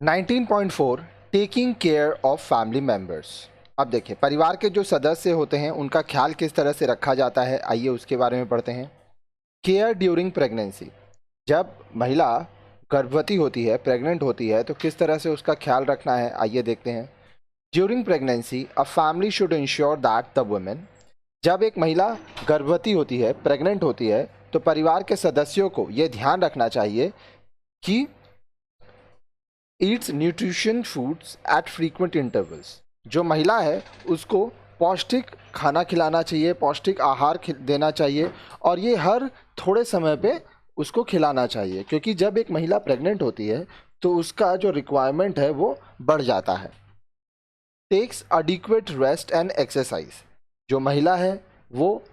19.4 taking care of family members. अब देखिए, परिवार के जो सदस्य होते हैं उनका ख्याल किस तरह से रखा जाता है, आइए उसके बारे में पढ़ते हैं। केयर ड्यूरिंग प्रेगनेंसी, जब महिला गर्भवती होती है, प्रेग्नेंट होती है, तो किस तरह से उसका ख्याल रखना है, आइए देखते हैं। During pregnancy a family should ensure that the women, जब एक महिला गर्भवती होती है, प्रेग्नेंट होती है, तो परिवार के सदस्यों को यह ध्यान रखना चाहिए कि eats nutrition foods at frequent intervals, जो महिला है उसको पौष्टिक खाना खिलाना चाहिए, पौष्टिक आहार देना चाहिए और ये हर थोड़े समय पे उसको खिलाना चाहिए, क्योंकि जब एक महिला प्रेग्नेंट होती है तो उसका जो रिक्वायरमेंट है वो बढ़ जाता है। Takes adequate rest and exercise, जो महिला है वो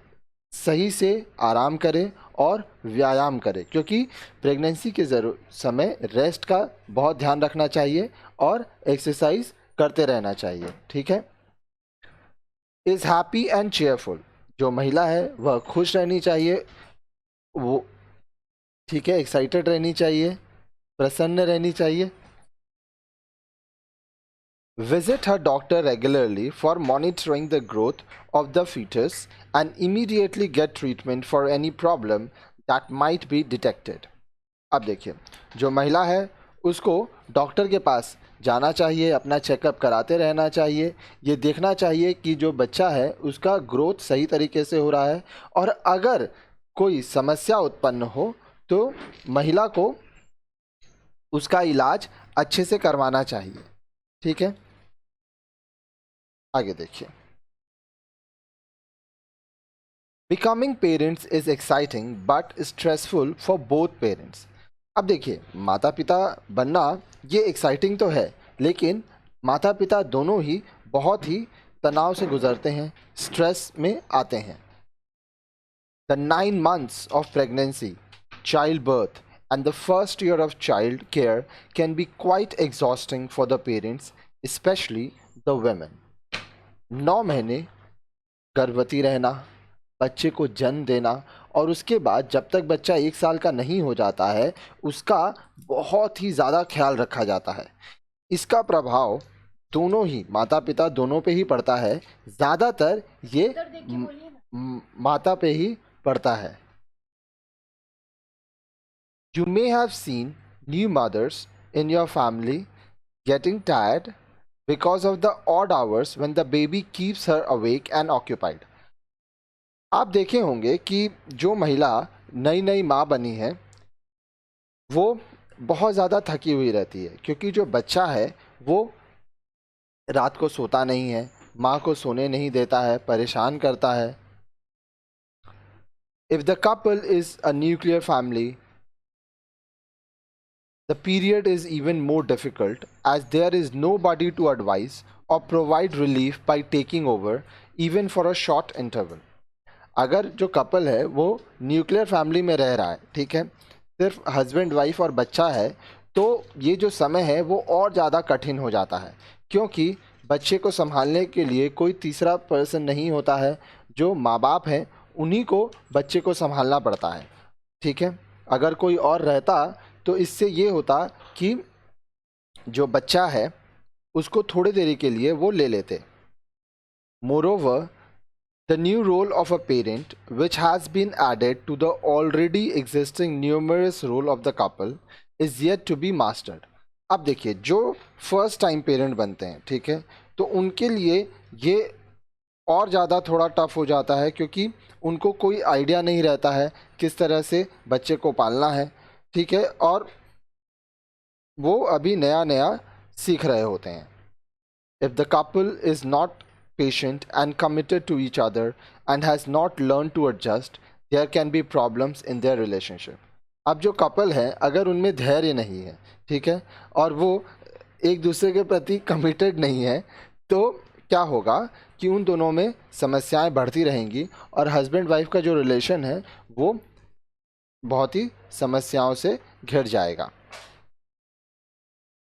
सही से आराम करे और व्यायाम करे, क्योंकि प्रेगनेंसी के समय रेस्ट का बहुत ध्यान रखना चाहिए और एक्सरसाइज करते रहना चाहिए। ठीक है। इज़ हैप्पी एंड चेयरफुल, जो महिला है वह खुश रहनी चाहिए, वो ठीक है, एक्साइटेड रहनी चाहिए, प्रसन्न रहनी चाहिए। Visit her doctor regularly for monitoring the growth of the fetus and immediately get treatment for any problem that might be detected. अब देखिए, जो महिला है उसको डॉक्टर के पास जाना चाहिए, अपना चेकअप कराते रहना चाहिए, ये देखना चाहिए कि जो बच्चा है उसका ग्रोथ सही तरीके से हो रहा है और अगर कोई समस्या उत्पन्न हो तो महिला को उसका इलाज अच्छे से करवाना चाहिए। ठीक है, आगे देखिए। Becoming parents is exciting but stressful for both parents. अब देखिए, माता पिता बनना ये एक्साइटिंग तो है, लेकिन माता पिता दोनों ही बहुत ही तनाव से गुजरते हैं, स्ट्रेस में आते हैं। The 9 months of pregnancy, child birth and the first year of child care can be quite exhausting for the parents, specially the women. 9 महीने गर्भवती रहना, बच्चे को जन्म देना और उसके बाद जब तक बच्चा 1 साल का नहीं हो जाता है उसका बहुत ही ज़्यादा ख्याल रखा जाता है। इसका प्रभाव दोनों ही माता पिता दोनों पे ही पड़ता है, ज़्यादातर ये माता पे ही पड़ता है। You may have seen new mothers in your family getting tired because of the odd hours when the baby keeps her awake and occupied. आप देखे होंगे कि जो महिला नई नई माँ बनी है वो बहुत ज़्यादा थकी हुई रहती है, क्योंकि जो बच्चा है वो रात को सोता नहीं है, माँ को सोने नहीं देता है, परेशान करता है। If the couple is a nuclear family, the period is even more difficult as there is nobody to advise or provide relief by taking over even for a short interval. अगर जो कपल है वो nuclear family में रह रहा है, ठीक है, सिर्फ हस्बैंड वाइफ और बच्चा है, तो ये जो समय है वो और ज़्यादा कठिन हो जाता है, क्योंकि बच्चे को संभालने के लिए कोई तीसरा पर्सन नहीं होता है, जो माँ बाप हैं उन्हीं को बच्चे को संभालना पड़ता है। ठीक है, अगर कोई और रहता तो इससे ये होता कि जो बच्चा है उसको थोड़ी देरी के लिए वो ले लेते। Moreover, the new role of a parent which has been added to the already existing numerous role of the couple is yet to be mastered. अब देखिए, जो फर्स्ट टाइम पेरेंट बनते हैं, ठीक है, तो उनके लिए ये और ज़्यादा थोड़ा टफ हो जाता है, क्योंकि उनको कोई आइडिया नहीं रहता है किस तरह से बच्चे को पालना है। ठीक है, और वो अभी नया नया सीख रहे होते हैं। If the couple is not patient and committed to each other and has not learn to adjust, there can be problems in their relationship. अब जो कपल है अगर उनमें धैर्य नहीं है, ठीक है, और वो एक दूसरे के प्रति कमिटेड नहीं है, तो क्या होगा कि उन दोनों में समस्याएं बढ़ती रहेंगी और हस्बैंड वाइफ का जो रिलेशन है वो बहुत ही समस्याओं से घिर जाएगा।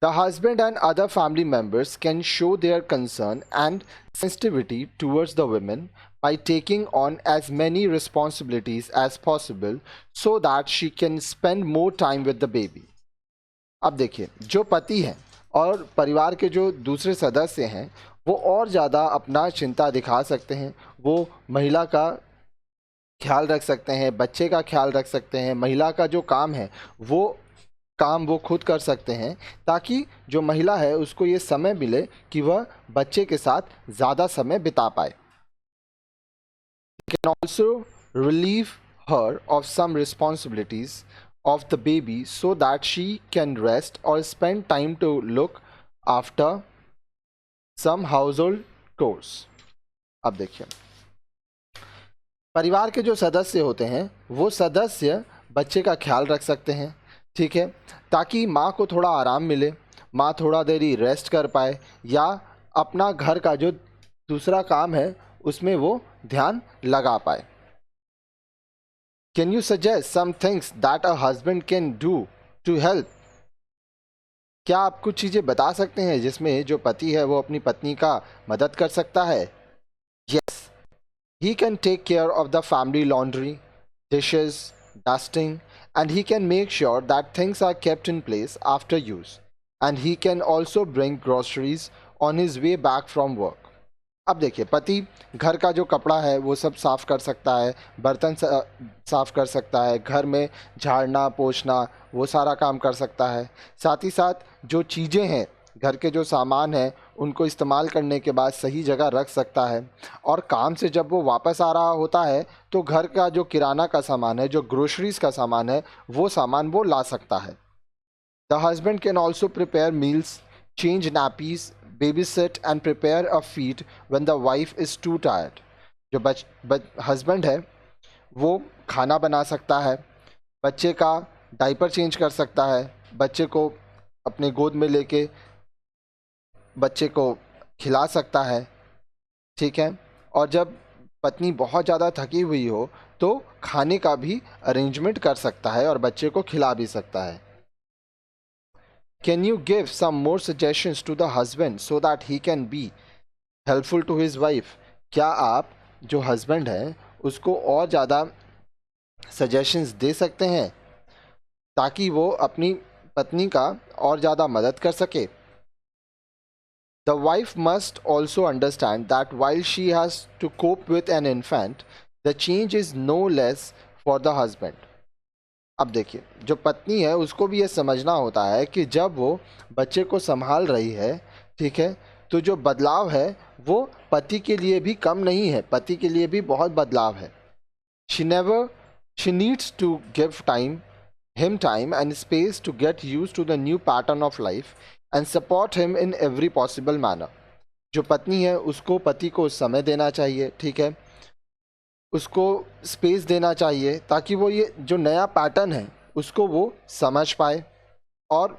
The husband and other family members can show their concern and sensitivity towards the women by taking on as many responsibilities as possible so that she can spend more time with the baby. अब देखिए, जो पति हैं और परिवार के जो दूसरे सदस्य हैं वो और ज़्यादा अपना चिंता दिखा सकते हैं। वो महिला का ख्याल रख सकते हैं, बच्चे का ख्याल रख सकते हैं, महिला का जो काम है वो काम वो खुद कर सकते हैं, ताकि जो महिला है उसको ये समय मिले कि वह बच्चे के साथ ज़्यादा समय बिता पाए। Can also relieve her of some responsibilities of the baby so that she can rest or spend time to look after some household chores। अब देखिए, परिवार के जो सदस्य होते हैं वो सदस्य बच्चे का ख्याल रख सकते हैं, ठीक है, ताकि माँ को थोड़ा आराम मिले, माँ थोड़ा देरी रेस्ट कर पाए या अपना घर का जो दूसरा काम है उसमें वो ध्यान लगा पाए। Can you suggest some things that a husband can do to help? क्या आप कुछ चीज़ें बता सकते हैं जिसमें जो पति है वो अपनी पत्नी का मदद कर सकता है? Yes, he can take care of the family laundry, dishes, dusting, and he can make sure that things are kept in place after use. And he can also bring groceries on his way back from work. अब देखिए, पति घर का जो कपड़ा है वो सब साफ कर सकता है, बर्तन साफ कर सकता है, घर में झाड़ना पोछना वो सारा काम कर सकता है। साथ ही साथ जो चीज़ें हैं, घर के जो सामान हैं उनको इस्तेमाल करने के बाद सही जगह रख सकता है। और काम से जब वो वापस आ रहा होता है तो घर का जो किराना का सामान है, जो ग्रोसरीज का सामान है, वो सामान वो ला सकता है। The husband can also prepare meals, change nappies, babysit and prepare a feed when the wife is too tired। जो हस्बैंड है वो खाना बना सकता है, बच्चे का डायपर चेंज कर सकता है, बच्चे को अपने गोद में लेके बच्चे को खिला सकता है, ठीक है। और जब पत्नी बहुत ज़्यादा थकी हुई हो तो खाने का भी अरेंजमेंट कर सकता है और बच्चे को खिला भी सकता है। Can you give some more suggestions to the husband so that he can be helpful to his wife? क्या आप जो हस्बैंड है उसको और ज़्यादा सजेशंस दे सकते हैं ताकि वो अपनी पत्नी का और ज़्यादा मदद कर सके? The wife must also understand that while she has to cope with an infant, the change is no less for the husband। अब देखिए, जो पत्नी है उसको भी ये समझना होता है कि जब वो बच्चे को संभाल रही है, ठीक है, तो जो बदलाव है वो पति के लिए भी कम नहीं है, पति के लिए भी बहुत बदलाव है। She needs to give him time and space to get used to the new pattern of life and support him in every possible manner। जो पत्नी है उसको पति को समय देना चाहिए, ठीक है, उसको स्पेस देना चाहिए ताकि वो ये जो नया पैटर्न है उसको वो समझ पाए। और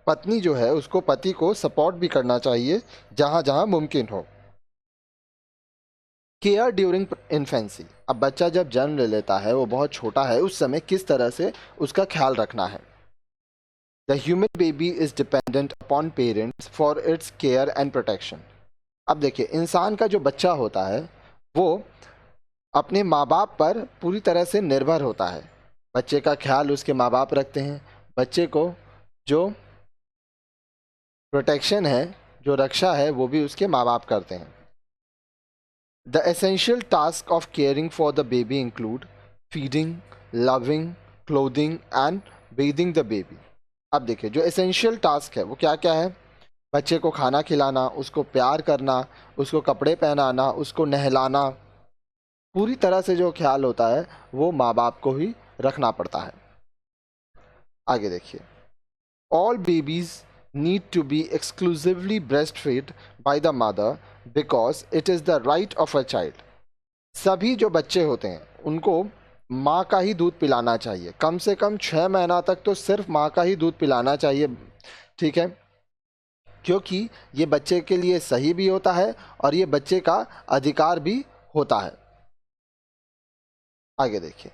पत्नी जो है उसको पति को सपोर्ट भी करना चाहिए जहाँ जहाँ मुमकिन हो। Care during infancy. अब बच्चा जब जन्म ले लेता है, वो बहुत छोटा है, उस समय किस तरह से उसका ख्याल रखना है। The human baby is dependent upon parents for its care and protection. अब देखिए, इंसान का जो बच्चा होता है वो अपने माँ बाप पर पूरी तरह से निर्भर होता है। बच्चे का ख्याल उसके माँ बाप रखते हैं, बच्चे को जो प्रोटेक्शन है, जो रक्षा है, वो भी उसके माँ बाप करते हैं। The essential tasks of caring for the baby include feeding, loving, clothing and bathing the baby। अब देखिए, जो एसेंशियल टास्क है वो क्या क्या है? बच्चे को खाना खिलाना, उसको प्यार करना, उसको कपड़े पहनाना, उसको नहलाना, पूरी तरह से जो ख्याल होता है वो माँ बाप को ही रखना पड़ता है। आगे देखिए, all babies need to be exclusively breastfed by the mother because it is the right of a child। सभी जो बच्चे होते हैं उनको माँ का ही दूध पिलाना चाहिए, कम से कम 6 महीना तक तो सिर्फ माँ का ही दूध पिलाना चाहिए, ठीक है, क्योंकि ये बच्चे के लिए सही भी होता है और ये बच्चे का अधिकार भी होता है। आगे देखिए,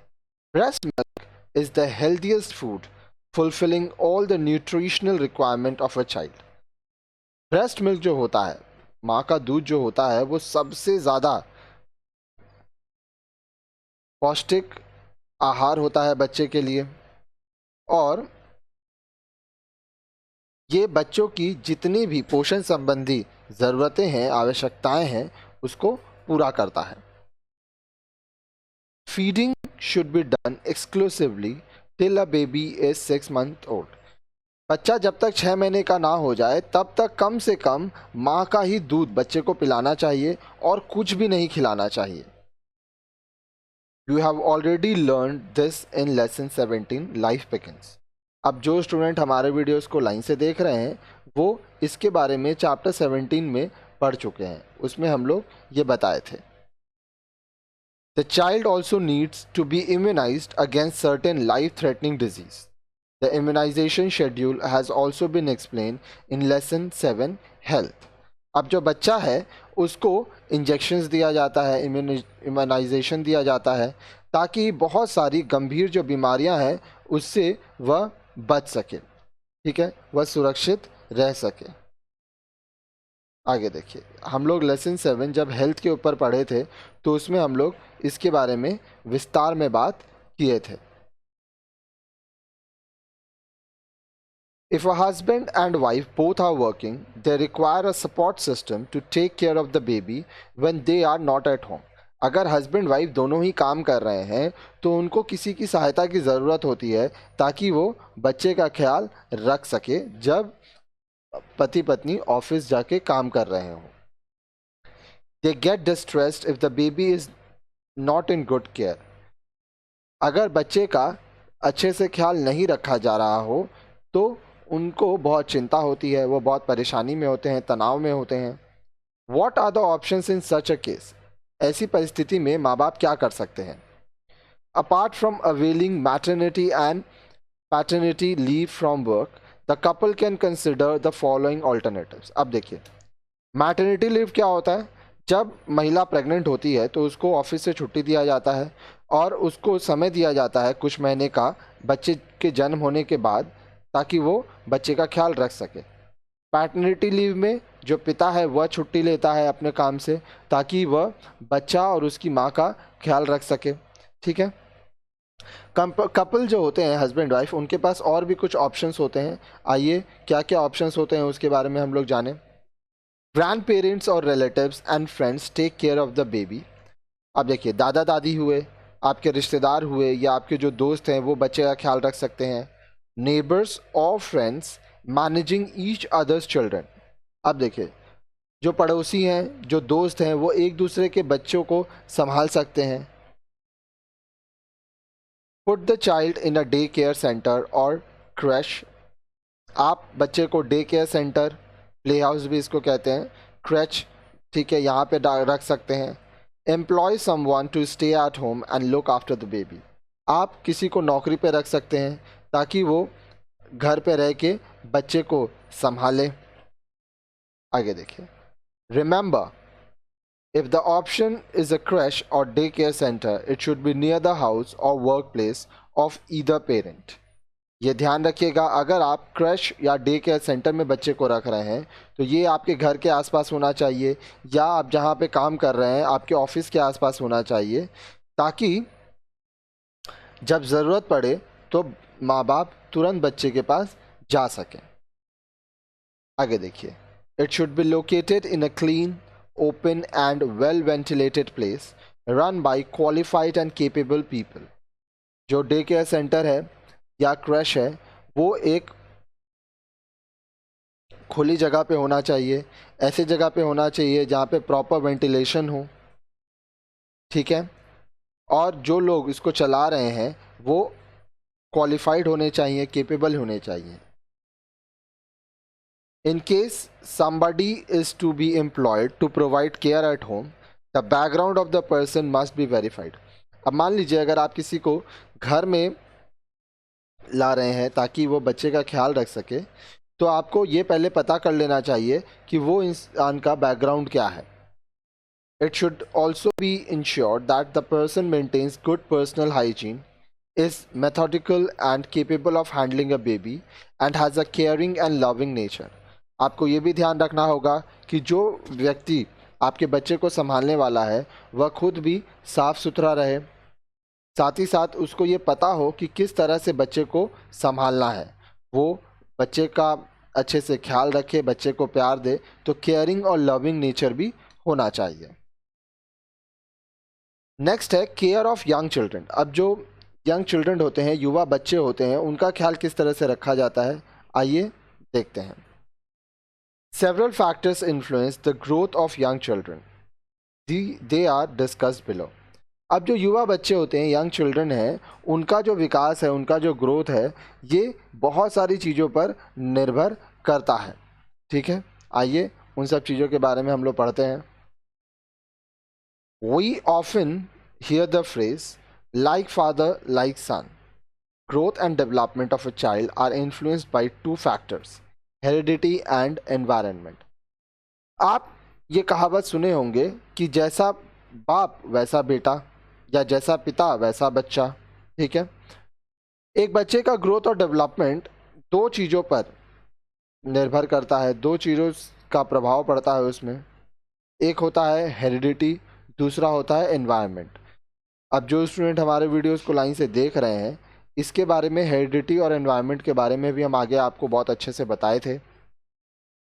breast milk is the healthiest food fulfilling all the nutritional requirement of a child। Breast milk जो होता है, माँ का दूध जो होता है, वो सबसे ज़्यादा पौष्टिक आहार होता है बच्चे के लिए। और ये बच्चों की जितनी भी पोषण संबंधी ज़रूरतें हैं, आवश्यकताएं हैं, उसको पूरा करता है। Feeding should be done exclusively till a baby is 6 months old. बच्चा जब तक 6 महीने का ना हो जाए तब तक कम से कम माँ का ही दूध बच्चे को पिलाना चाहिए और कुछ भी नहीं खिलाना चाहिए। You have already learn this in lesson 17 life begins. अब जो स्टूडेंट हमारे वीडियोस को लाइन से देख रहे हैं वो इसके बारे में चैप्टर 17 में पढ़ चुके हैं, उसमें हम लोग ये बताए थे। The child also needs to be immunized against certain life threatening disease. The immunization schedule has also been explained in lesson 7 health। अब जो बच्चा है उसको इंजेक्शंस दिया जाता है, इम्यूनाइजेशन दिया जाता है ताकि बहुत सारी गंभीर जो बीमारियां हैं उससे वह बच सके, ठीक है, वह सुरक्षित रह सके। आगे देखिए, हम लोग लेसन 7 जब हेल्थ के ऊपर पढ़े थे तो उसमें हम लोग इसके बारे में विस्तार में बात किए थे। If a husband and wife both are working, they require a support system to take care of the baby when they are not at home। अगर हस्बैंड वाइफ दोनों ही काम कर रहे हैं तो उनको किसी की सहायता की ज़रूरत होती है ताकि वो बच्चे का ख्याल रख सके जब पति पत्नी ऑफिस जाके काम कर रहे हों। They get distressed if the baby is not in good care। अगर बच्चे का अच्छे से ख्याल नहीं रखा जा रहा हो तो उनको बहुत चिंता होती है, वो बहुत परेशानी में होते हैं, तनाव में होते हैं। What are the options in such a case. ऐसी परिस्थिति में माँ बाप क्या कर सकते हैं। Apart from availing maternity and paternity leave from work, the couple can consider the following alternatives. अब देखिए, मैटरनिटी लीव क्या होता है। जब महिला प्रेग्नेंट होती है तो उसको ऑफिस से छुट्टी दिया जाता है और उसको समय दिया जाता है कुछ महीने का बच्चे के जन्म होने के बाद, ताकि वो बच्चे का ख्याल रख सके। पैटर्निटी लीव में जो पिता है वह छुट्टी लेता है अपने काम से ताकि वह बच्चा और उसकी माँ का ख्याल रख सके, ठीक है। कपल जो होते हैं हस्बैंड वाइफ, उनके पास और भी कुछ ऑप्शंस होते हैं। आइए क्या क्या ऑप्शंस होते हैं उसके बारे में हम लोग जानें। ग्रैंड पेरेंट्स और relatives and friends take care of the baby. अब देखिए, दादा दादी हुए, आपके रिश्तेदार हुए या आपके जो दोस्त हैं वो बच्चे का ख्याल रख सकते हैं। नेबर्स और friends managing each others children. अब देखिए, जो पड़ोसी हैं, जो दोस्त हैं, वो एक दूसरे के बच्चों को संभाल सकते हैं। Put the child in a day care centre और क्रैश। आप बच्चे को day care centre, play house भी इसको कहते हैं, क्रैच, ठीक है, यहाँ पे रख सकते हैं। Employ someone to stay at home and look after the baby. आप किसी को नौकरी पे रख सकते हैं ताकि वो घर पे रह के बच्चे को संभाले। आगे देखिए, remember if the option is a creche or day care centre, it should be near the house or work place of either parent. ये ध्यान रखिएगा, अगर आप क्रैश या डे केयर सेंटर में बच्चे को रख रहे हैं तो ये आपके घर के आसपास होना चाहिए या आप जहाँ पे काम कर रहे हैं आपके ऑफिस के आसपास होना चाहिए, ताकि जब ज़रूरत पड़े तो माँ बाप तुरंत बच्चे के पास जा सकें। आगे देखिए, it should be located in a clean, open and well ventilated place run by qualified and capable people. जो डे केयर सेंटर है या क्रैश है वो एक खुली जगह पे होना चाहिए, ऐसी जगह पे होना चाहिए जहाँ पे प्रॉपर वेंटिलेशन हो, ठीक है, और जो लोग इसको चला रहे हैं वो क्वालिफाइड होने चाहिए, केपेबल होने चाहिए। In case somebody is to be employed to provide care at home, the background of the person must be verified। अब मान लीजिए अगर आप किसी को घर में ला रहे हैं ताकि वो बच्चे का ख्याल रख सके तो आपको ये पहले पता कर लेना चाहिए कि वो इंसान का बैकग्राउंड क्या है। It should also be ensured that the person maintains good personal hygiene, is methodical and capable of handling a baby, and has a caring and loving nature। आपको ये भी ध्यान रखना होगा कि जो व्यक्ति आपके बच्चे को संभालने वाला है वह खुद भी साफ सुथरा रहे, साथ ही साथ उसको ये पता हो कि किस तरह से बच्चे को संभालना है, वो बच्चे का अच्छे से ख्याल रखे, बच्चे को प्यार दे, तो केयरिंग और लविंग नेचर भी होना चाहिए। नेक्स्ट है केयर ऑफ यंग चिल्ड्रन। अब जो यंग चिल्ड्रन होते हैं, युवा बच्चे होते हैं, उनका ख्याल किस तरह से रखा जाता है, आइए देखते हैं। Several factors influence the growth of young children, they are discussed below. अब जो युवा बच्चे होते हैं, यंग चिल्ड्रन हैं, उनका जो विकास है, उनका जो ग्रोथ है, ये बहुत सारी चीज़ों पर निर्भर करता है। ठीक है, आइए उन सब चीज़ों के बारे में हम लोग पढ़ते हैं। We often hear the phrase like father, like son. Growth and development of a child are influenced by two factors, heredity and environment. आप ये कहावत सुने होंगे कि जैसा बाप वैसा बेटा, या जैसा पिता वैसा बच्चा। ठीक है, एक बच्चे का ग्रोथ और डेवलपमेंट दो चीज़ों पर निर्भर करता है, दो चीज़ों का प्रभाव पड़ता है उसमें। एक होता है हेरिडिटी, दूसरा होता है एनवायरनमेंट। अब जो स्टूडेंट हमारे वीडियोस को लाइन से देख रहे हैं, इसके बारे में, हेरिडिटी और एनवायरनमेंट के बारे में भी हम आगे आपको बहुत अच्छे से बताए थे।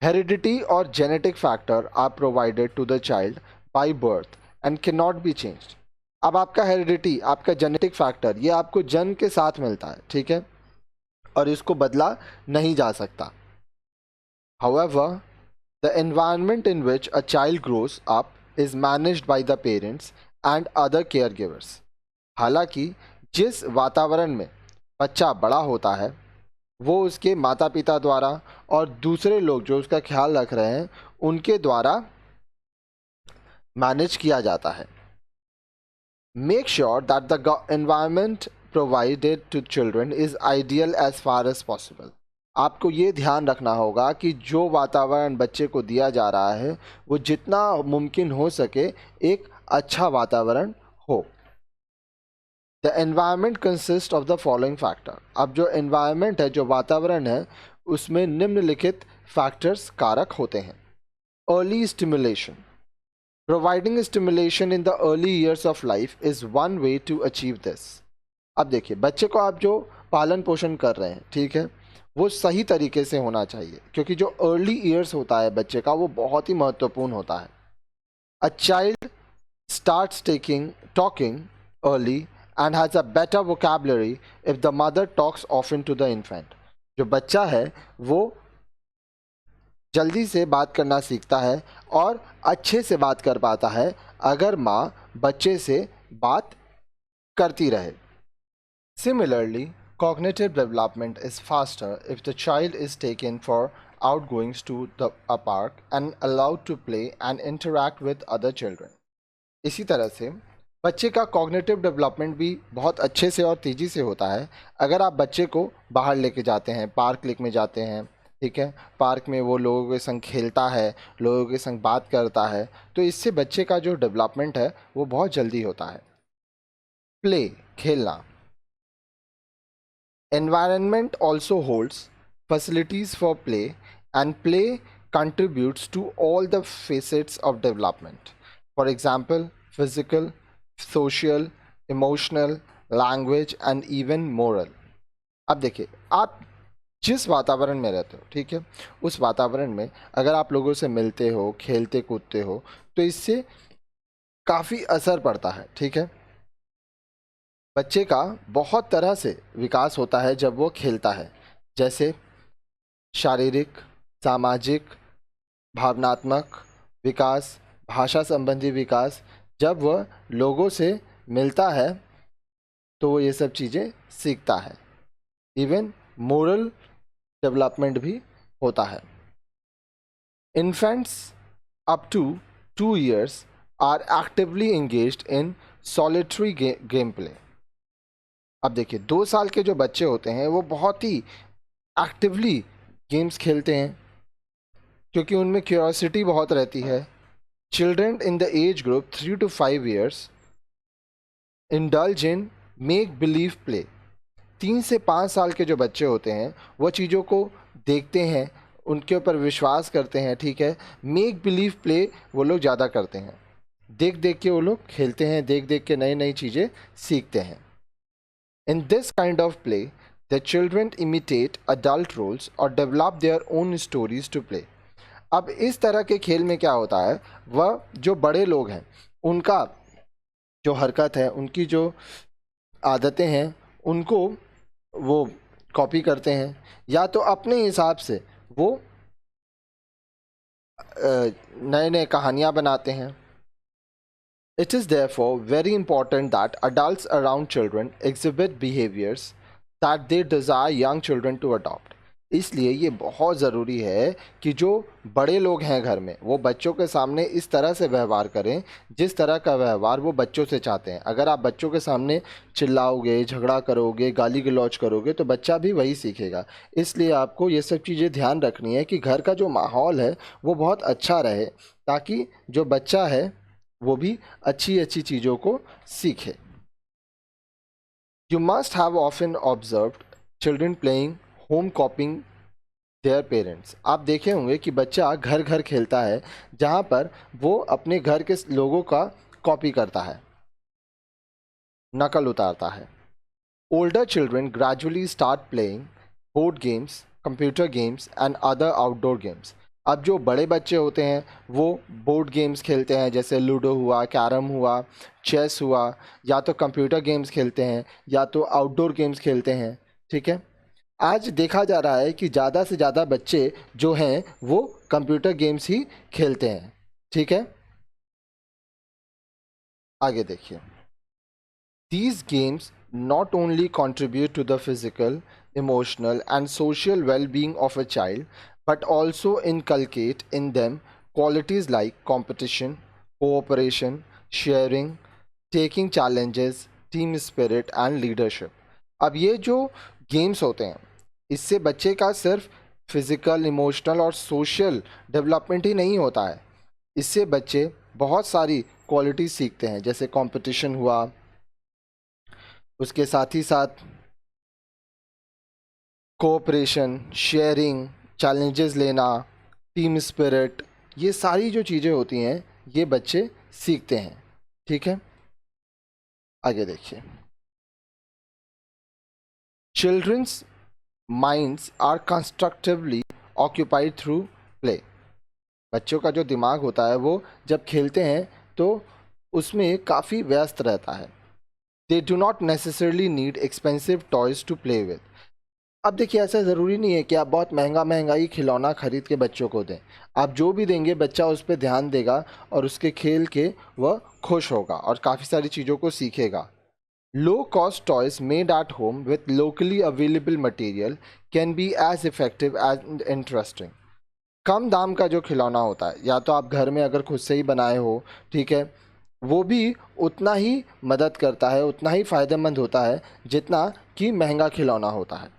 हेरिडिटी और genetic factor are provided to the child by birth and can not be changed. अब आपका हेरिडिटी, आपका जेनेटिक फैक्टर, ये आपको जन्म के साथ मिलता है, ठीक है, और इसको बदला नहीं जा सकता। However, the environment in which a child grows up is managed by the parents and other caregivers. हालांकि जिस वातावरण में बच्चा बड़ा होता है, वो उसके माता पिता द्वारा और दूसरे लोग जो उसका ख्याल रख रहे हैं, उनके द्वारा मैनेज किया जाता है। Make sure that the environment provided to children is ideal as far as possible. आपको ये ध्यान रखना होगा कि जो वातावरण बच्चे को दिया जा रहा है, वो जितना मुमकिन हो सके एक अच्छा वातावरण हो। The environment consist of the following factor. अब जो एनवायरनमेंट है, जो वातावरण है, उसमें निम्नलिखित फैक्टर्स कारक होते हैं। Early stimulation. Providing stimulation in the early years of life is one way to achieve this. अब देखिए, बच्चे को आप जो पालन पोषण कर रहे हैं, ठीक है, वो सही तरीके से होना चाहिए, क्योंकि जो अर्ली ईयर्स होता है बच्चे का, वो बहुत ही महत्वपूर्ण होता है। A child starts talking early and has a better vocabulary if the mother talks often to the infant. जो बच्चा है वो जल्दी से बात करना सीखता है और अच्छे से बात कर पाता है अगर माँ बच्चे से बात करती रहे। Similarly, cognitive development is faster if the child is taken for outgoings to a park and allowed to play and interact with other children. इसी तरह से बच्चे का कॉग्निटिव डेवलपमेंट भी बहुत अच्छे से और तेज़ी से होता है अगर आप बच्चे को बाहर लेके जाते हैं, पार्क लेके जाते हैं, ठीक है, पार्क में वो लोगों के संग खेलता है, लोगों के संग बात करता है, तो इससे बच्चे का जो डेवलपमेंट है वो बहुत जल्दी होता है। प्ले, खेलना। Environment also holds facilities for play, and play contributes to all the facets of development. For example, physical, social, emotional, language and even moral. अब देखिए, आप जिस वातावरण में रहते हो, ठीक है, उस वातावरण में अगर आप लोगों से मिलते हो, खेलते कूदते हो, तो इससे काफ़ी असर पड़ता है, ठीक है। बच्चे का बहुत तरह से विकास होता है जब वो खेलता है, जैसे शारीरिक, सामाजिक, भावनात्मक विकास, भाषा संबंधी विकास। जब वह लोगों से मिलता है तो वो ये सब चीज़ें सीखता है। इवन मोरल डेवलपमेंट भी होता है। Infants up to 2 years are actively engaged in solitary game play. अब देखिए, 2 साल के जो बच्चे होते हैं वो बहुत ही एक्टिवली गेम्स खेलते हैं क्योंकि उनमें क्यूरियोसिटी बहुत रहती है। Children in the age group 3 to 5 years indulge in make believe play. 3 से 5 साल के जो बच्चे होते हैं वो चीज़ों को देखते हैं, उनके ऊपर विश्वास करते हैं, ठीक है। मेक बिलीव प्ले वो लोग ज़्यादा करते हैं, देख देख के वो लोग खेलते हैं, देख देख के नई नई चीज़ें सीखते हैं। In this kind of play, The children imitate adult roles or develop their own stories to play. अब इस तरह के खेल में क्या होता है, वह जो बड़े लोग हैं उनका जो हरकत है, उनकी जो आदतें हैं, उनको वो कॉपी करते हैं या तो अपने हिसाब से वो नए नए कहानियाँ बनाते हैं. It is therefore very important that adults around children exhibit behaviors that they desire young children to adopt. इसलिए ये बहुत ज़रूरी है कि जो बड़े लोग हैं घर में वो बच्चों के सामने इस तरह से व्यवहार करें जिस तरह का व्यवहार वो बच्चों से चाहते हैं. अगर आप बच्चों के सामने चिल्लाओगे, झगड़ा करोगे, गाली गलौज करोगे तो बच्चा भी वही सीखेगा. इसलिए आपको ये सब चीज़ें ध्यान रखनी है कि घर का जो माहौल है वो बहुत अच्छा रहे ताकि जो बच्चा है वो भी अच्छी अच्छी चीज़ों को सीखे. You must have often observed children playing home copying their parents. आप देखे होंगे कि बच्चा घर घर खेलता है जहाँ पर वो अपने घर के लोगों का कॉपी करता है, नकल उतारता है. Older children gradually start playing board games, computer games and other outdoor games. अब जो बड़े बच्चे होते हैं वो बोर्ड गेम्स खेलते हैं, जैसे लूडो हुआ, कैरम हुआ, चेस हुआ, या तो कंप्यूटर गेम्स खेलते हैं या तो आउटडोर गेम्स खेलते हैं. ठीक है, आज देखा जा रहा है कि ज़्यादा से ज़्यादा बच्चे जो हैं वो कंप्यूटर गेम्स ही खेलते हैं. ठीक है, आगे देखिए. These games not only contribute to the physical, emotional, and social well being of a child, but also inculcate in them qualities like competition, cooperation, sharing, taking challenges, team spirit, and leadership. अब ये जो games होते हैं इससे बच्चे का सिर्फ physical, emotional और सोशल डेवलपमेंट ही नहीं होता है, इससे बच्चे बहुत सारी क्वालिटीज़ सीखते हैं, जैसे कंपटीशन हुआ, उसके साथ ही साथ कोऑपरेशन, शेयरिंग, चैलेंजेस लेना, टीम स्पिरिट, ये सारी जो चीज़ें होती हैं ये बच्चे सीखते हैं. ठीक है, आगे देखिए. Childrens minds are constructively occupied through play. बच्चों का जो दिमाग होता है वो जब खेलते हैं तो उसमें काफ़ी व्यस्त रहता है. They do not necessarily need expensive toys to play with. अब देखिए, ऐसा ज़रूरी नहीं है कि आप बहुत महंगा ही खिलौना खरीद के बच्चों को दें. आप जो भी देंगे बच्चा उस पर ध्यान देगा और उसके खेल के वह खुश होगा और काफ़ी सारी चीज़ों को सीखेगा. Low cost toys made at home with locally available material can be as effective as interesting. कम दाम का जो खिलौना होता है या तो आप घर में अगर खुद से ही बनाए हो, ठीक है, वो भी उतना ही मदद करता है, उतना ही फ़ायदेमंद होता है जितना कि महंगा खिलौना होता है.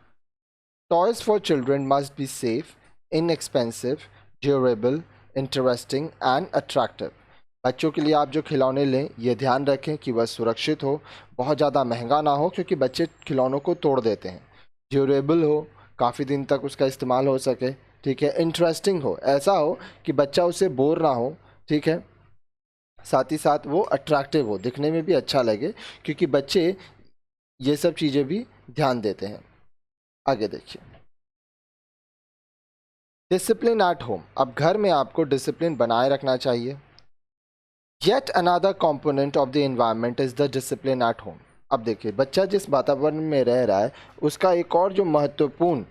Toys for children must be safe, inexpensive, durable, interesting and attractive. बच्चों के लिए आप जो खिलौने लें ये ध्यान रखें कि वह सुरक्षित हो, बहुत ज़्यादा महंगा ना हो क्योंकि बच्चे खिलौनों को तोड़ देते हैं, ड्यूरेबल हो, काफ़ी दिन तक उसका इस्तेमाल हो सके. ठीक है, इंटरेस्टिंग हो, ऐसा हो कि बच्चा उसे बोर ना हो. ठीक है, साथ ही साथ वो अट्रैक्टिव हो, दिखने में भी अच्छा लगे क्योंकि बच्चे ये सब चीज़ें भी ध्यान देते हैं. आगे देखिए. Discipline at home. अब घर में आपको डिसिप्लिन बनाए रखना चाहिए. Yet another component of the environment is the discipline at home. अब देखिए, बच्चा जिस वातावरण में रह रहा है उसका एक और जो महत्वपूर्ण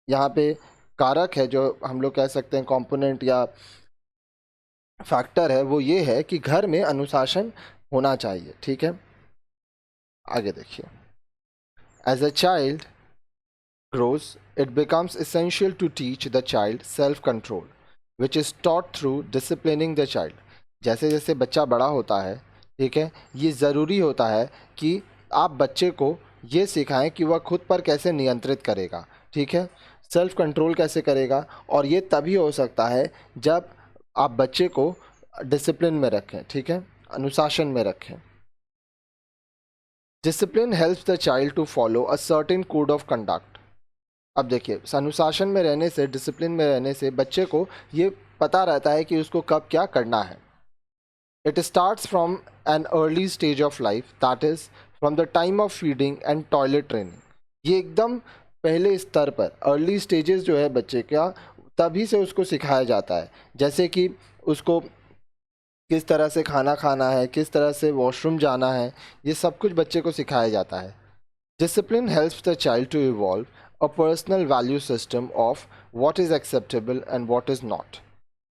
यहाँ पे कारक है, जो हम लोग कह सकते हैं कंपोनेंट या फैक्टर है, वो ये है कि घर में अनुशासन होना चाहिए. ठीक है, आगे देखिए. As a child grows, it becomes essential to teach the child self-control, which is taught through disciplining the child. जैसे जैसे बच्चा बड़ा होता है, ठीक है, ये ज़रूरी होता है कि आप बच्चे को ये सिखाएं कि वह खुद पर कैसे नियंत्रित करेगा. ठीक है, सेल्फ कंट्रोल कैसे करेगा, और ये तभी हो सकता है जब आप बच्चे को डिसिप्लिन में रखें. ठीक है, अनुशासन में रखें. Discipline helps the child to follow a certain code of conduct. अब देखिए, अनुशासन में रहने से, डिसिप्लिन में रहने से बच्चे को ये पता रहता है कि उसको कब क्या करना है. It starts from an early stage of life, that is from the time of feeding and toilet training. ये एकदम पहले स्तर पर, अर्ली स्टेजेस जो है बच्चे का, तभी से उसको सिखाया जाता है। जैसे कि उसको किस तरह से खाना खाना है, किस तरह से वॉशरूम जाना है, ये सब कुछ बच्चे को सिखाया जाता है। Discipline helps the child to evolve a personal value system of what is acceptable and what is not.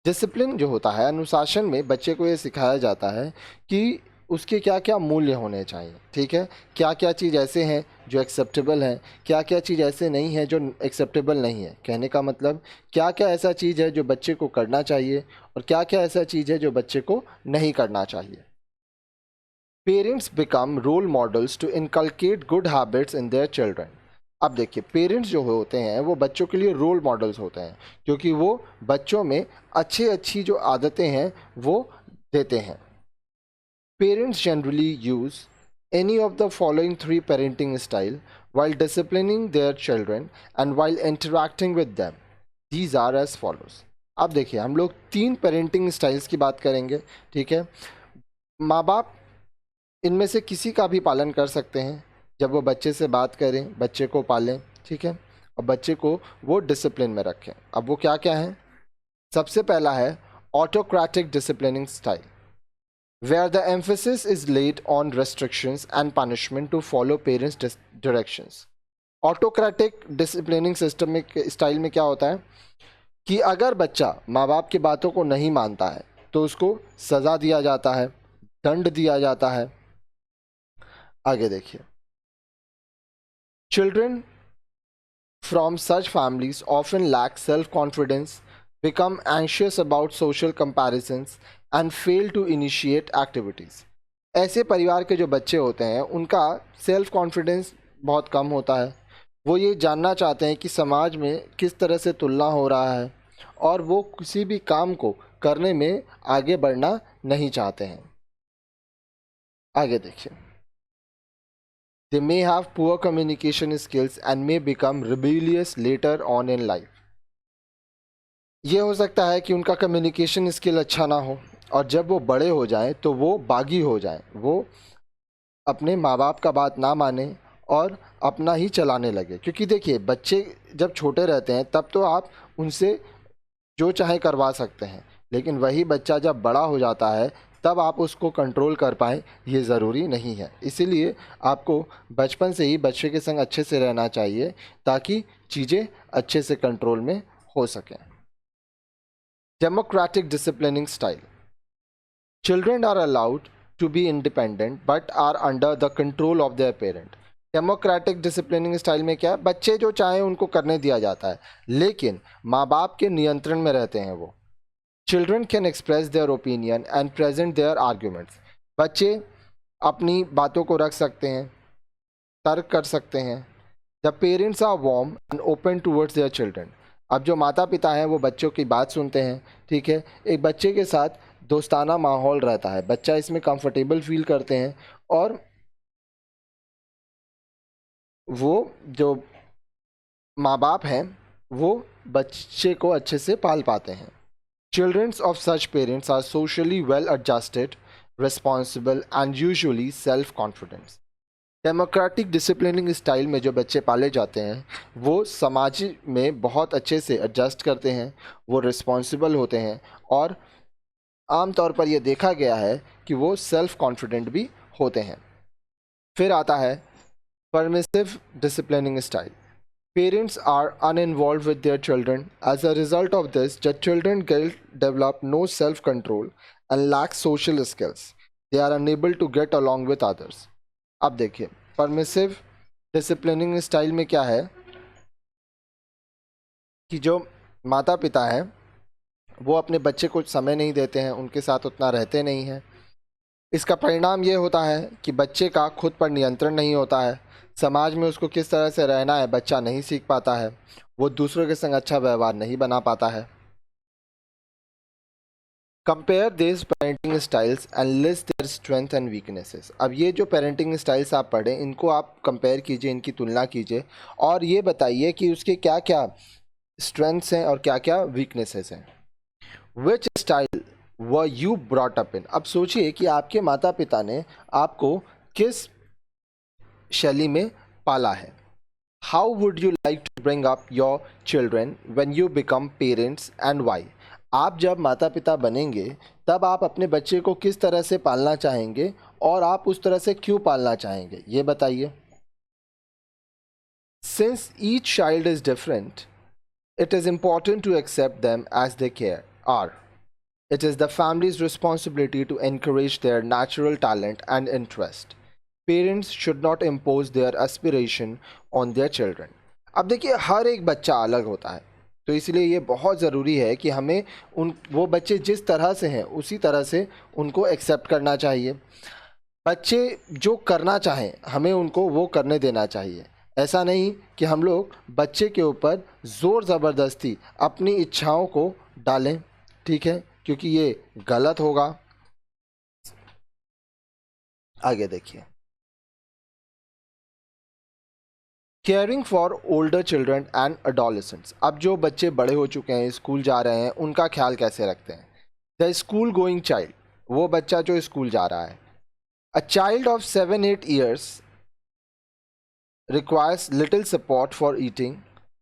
Discipline जो होता है, अनुशासन में बच्चे को ये सिखाया जाता है कि उसके क्या क्या मूल्य होने चाहिए, ठीक है, क्या क्या चीज़ ऐसे हैं जो एक्सेप्टेबल हैं, क्या क्या चीज़ ऐसे नहीं है जो एक्सेप्टेबल नहीं है। कहने का मतलब क्या क्या ऐसा चीज़ है जो बच्चे को करना चाहिए और क्या क्या ऐसा चीज़ है जो बच्चे को नहीं करना चाहिए। Parents become role models to inculcate good habits in their children. अब देखिए, पेरेंट्स जो होते हैं वो बच्चों के लिए रोल मॉडल्स होते हैं, क्योंकि वो बच्चों में अच्छी जो आदतें हैं वो देते हैं। Parents generally use any of the following three parenting style while disciplining their children and while interacting with them. These are as follows. अब देखिए, हम लोग 3 पेरेंटिंग स्टाइल्स की बात करेंगे, ठीक है। माँ बाप इनमें से किसी का भी पालन कर सकते हैं जब वो बच्चे से बात करें, बच्चे को पालें, ठीक है, और बच्चे को वो डिसिप्लिन में रखें। अब वो क्या क्या है? सबसे पहला है autocratic disciplining style, where the emphasis is laid on restrictions and punishment to follow parents' directions. Autocratic disciplining system में स्टाइल में क्या होता है कि अगर बच्चा माँ बाप की बातों को नहीं मानता है तो उसको सज़ा दिया जाता है, दंड दिया जाता है। आगे देखिए, children from such families often lack self confidence, become anxious about social comparisons and fail to initiate activities. ऐसे परिवार के जो बच्चे होते हैं उनका सेल्फ कॉन्फिडेंस बहुत कम होता है। वो ये जानना चाहते हैं कि समाज में किस तरह से तुलना हो रहा है और वो किसी भी काम को करने में आगे बढ़ना नहीं चाहते हैं। आगे देखिए, they may have poor communication skills and may become rebellious later on in life. ये हो सकता है कि उनका कम्युनिकेशन स्किल अच्छा ना हो और जब वो बड़े हो जाएं तो वो बागी हो जाएं, वो अपने माँ बाप का बात ना माने और अपना ही चलाने लगे। क्योंकि देखिए, बच्चे जब छोटे रहते हैं तब तो आप उनसे जो चाहे करवा सकते हैं, लेकिन वही बच्चा जब बड़ा हो जाता है तब आप उसको कंट्रोल कर पाएँ ये ज़रूरी नहीं है। इसीलिए आपको बचपन से ही बच्चे के संग अच्छे से रहना चाहिए ताकि चीज़ें अच्छे से कंट्रोल में हो सकें। Democratic disciplining style. Children are allowed to be independent but are under the control of their parent. Democratic disciplining style में क्या है? बच्चे जो चाहें उनको करने दिया जाता है, लेकिन माँ बाप के नियंत्रण में रहते हैं वो। Children can express their opinion and present their arguments. बच्चे अपनी बातों को रख सकते हैं, तर्क कर सकते हैं। The parents are warm and open towards their children. अब जो माता पिता हैं वो बच्चों की बात सुनते हैं, ठीक है, एक बच्चे के साथ दोस्ताना माहौल रहता है, बच्चा इसमें कंफर्टेबल फील करते हैं और वो जो माँ बाप हैं वो बच्चे को अच्छे से पाल पाते हैं। Childrens of such parents are socially well adjusted, responsible and usually self confidence. Democratic disciplining style में जो बच्चे पाले जाते हैं वो समाज में बहुत अच्छे से एडजस्ट करते हैं, वो रिस्पॉन्सिबल होते हैं और आम तौर पर यह देखा गया है कि वो सेल्फ कॉन्फिडेंट भी होते हैं। फिर आता है permissive disciplining style. Parents are uninvolved with their children. As a result of this, the children develop no self-control and lack social skills. They are unable to get along with others. अब देखिए, permissive disciplining style में क्या है कि जो माता पिता हैं वो अपने बच्चे को समय नहीं देते हैं, उनके साथ उतना रहते नहीं हैं। इसका परिणाम ये होता है कि बच्चे का खुद पर नियंत्रण नहीं होता है, समाज में उसको किस तरह से रहना है बच्चा नहीं सीख पाता है, वो दूसरों के संग अच्छा व्यवहार नहीं बना पाता है। Compare this parenting styles and list their strength and weaknesses. अब ये जो पेरेंटिंग स्टाइल्स आप पढ़ें इनको आप कंपेयर कीजिए, इनकी तुलना कीजिए और ये बताइए कि उसके क्या क्या स्ट्रेंथ्स हैं और क्या क्या वीकनेसेस हैं। विच style were you brought up in. अब सोचिए कि आपके माता पिता ने आपको किस शैली में पाला है। How would you like to bring up your children when you become parents and why? आप जब माता पिता बनेंगे तब आप अपने बच्चे को किस तरह से पालना चाहेंगे और आप उस तरह से क्यों पालना चाहेंगे, ये बताइए. Since each child is different, it is important to accept them as they are. It is the family's responsibility to encourage their natural talent and interest. Parents should not impose their aspiration on their children. अब देखिए हर एक बच्चा अलग होता है, तो इसलिए ये बहुत ज़रूरी है कि हमें वो बच्चे जिस तरह से हैं उसी तरह से उनको एक्सेप्ट करना चाहिए. बच्चे जो करना चाहें हमें उनको वो करने देना चाहिए. ऐसा नहीं कि हम लोग बच्चे के ऊपर ज़ोर ज़बरदस्ती अपनी इच्छाओं को डालें, ठीक है, क्योंकि ये गलत होगा. आगे देखिए. Caring for older children and adolescents. अब जो बच्चे बड़े हो चुके हैं, स्कूल जा रहे हैं, उनका ख्याल कैसे रखते हैं. द स्कूल गोइंग चाइल्ड, वो बच्चा जो स्कूल जा रहा है. A child of 7-8 years requires little support for eating,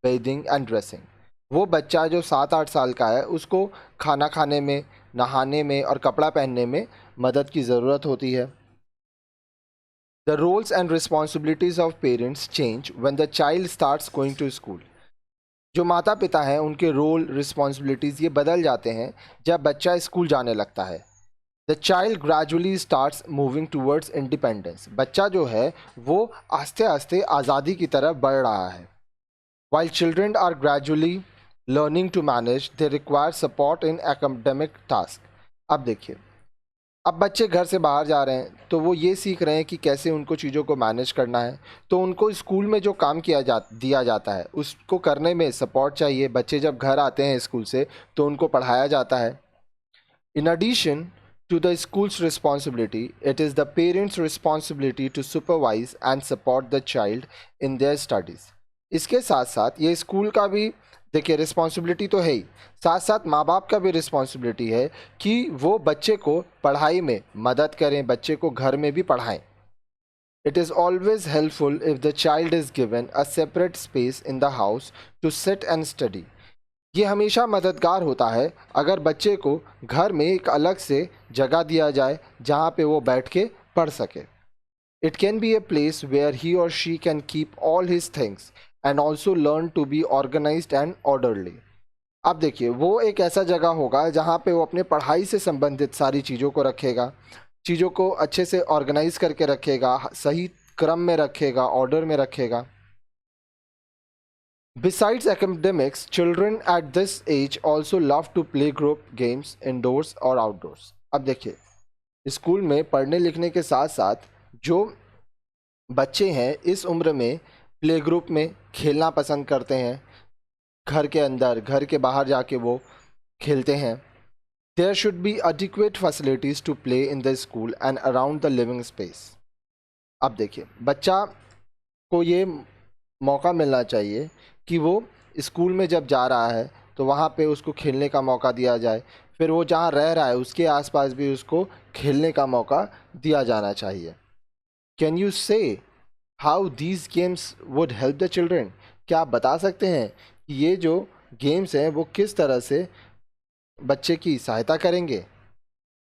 bathing and dressing. वो बच्चा जो 7-8 साल का है उसको खाना खाने में, नहाने में और कपड़ा पहनने में मदद की ज़रूरत होती है. The roles and responsibilities of parents change when the child starts going to school. जो माता पिता हैं उनके रोल रिस्पॉन्सिबिलिटीज़ ये बदल जाते हैं जब बच्चा स्कूल जाने लगता है. The child gradually starts moving towards independence. बच्चा जो है वो आस्ते आस्ते आज़ादी की तरफ बढ़ रहा है. While children are gradually learning to manage, they require support in academic task. अब देखिए, अब बच्चे घर से बाहर जा रहे हैं तो वो ये सीख रहे हैं कि कैसे उनको चीज़ों को मैनेज करना है. तो उनको स्कूल में जो काम दिया जाता है उसको करने में सपोर्ट चाहिए. बच्चे जब घर आते हैं स्कूल से तो उनको पढ़ाया जाता है. In addition to the school's responsibility, it is the parents' responsibility to supervise and support the child in their studies. इसके साथ साथ ये स्कूल का भी देखिए रिस्पॉन्सिबिलिटी तो है ही, साथ साथ माँ बाप का भी रिस्पॉन्सिबिलिटी है कि वो बच्चे को पढ़ाई में मदद करें, बच्चे को घर में भी पढ़ाएं. It is always helpful if the child is given a separate space in the house to sit and study. ये हमेशा मददगार होता है अगर बच्चे को घर में एक अलग से जगह दिया जाए जहाँ पे वो बैठ के पढ़ सके. It can be a place where he or she can keep all his things and also learn to be organised and orderly. अब देखिए वो एक ऐसा जगह होगा जहाँ पे वो अपने पढ़ाई से संबंधित सारी चीज़ों को रखेगा, चीज़ों को अच्छे से ऑर्गेनाइज करके रखेगा, सही क्रम में रखेगा, ऑर्डर में रखेगा. Besides academics, children at this age also love to play group games indoors और outdoors. अब देखिए स्कूल में पढ़ने लिखने के साथ साथ जो बच्चे हैं इस उम्र में प्ले ग्रुप में खेलना पसंद करते हैं. घर के अंदर, घर के बाहर जाके वो खेलते हैं. There should be adequate facilities to play in the school and around the living space. अब देखिए बच्चा को ये मौका मिलना चाहिए कि वो स्कूल में जब जा रहा है तो वहाँ पे उसको खेलने का मौका दिया जाए. फिर वो जहाँ रह रहा है उसके आसपास भी उसको खेलने का मौका दिया जाना चाहिए. कैन यू से how these games would help the children. क्या आप बता सकते हैं कि ये जो गेम्स हैं वो किस तरह से बच्चे की सहायता करेंगे.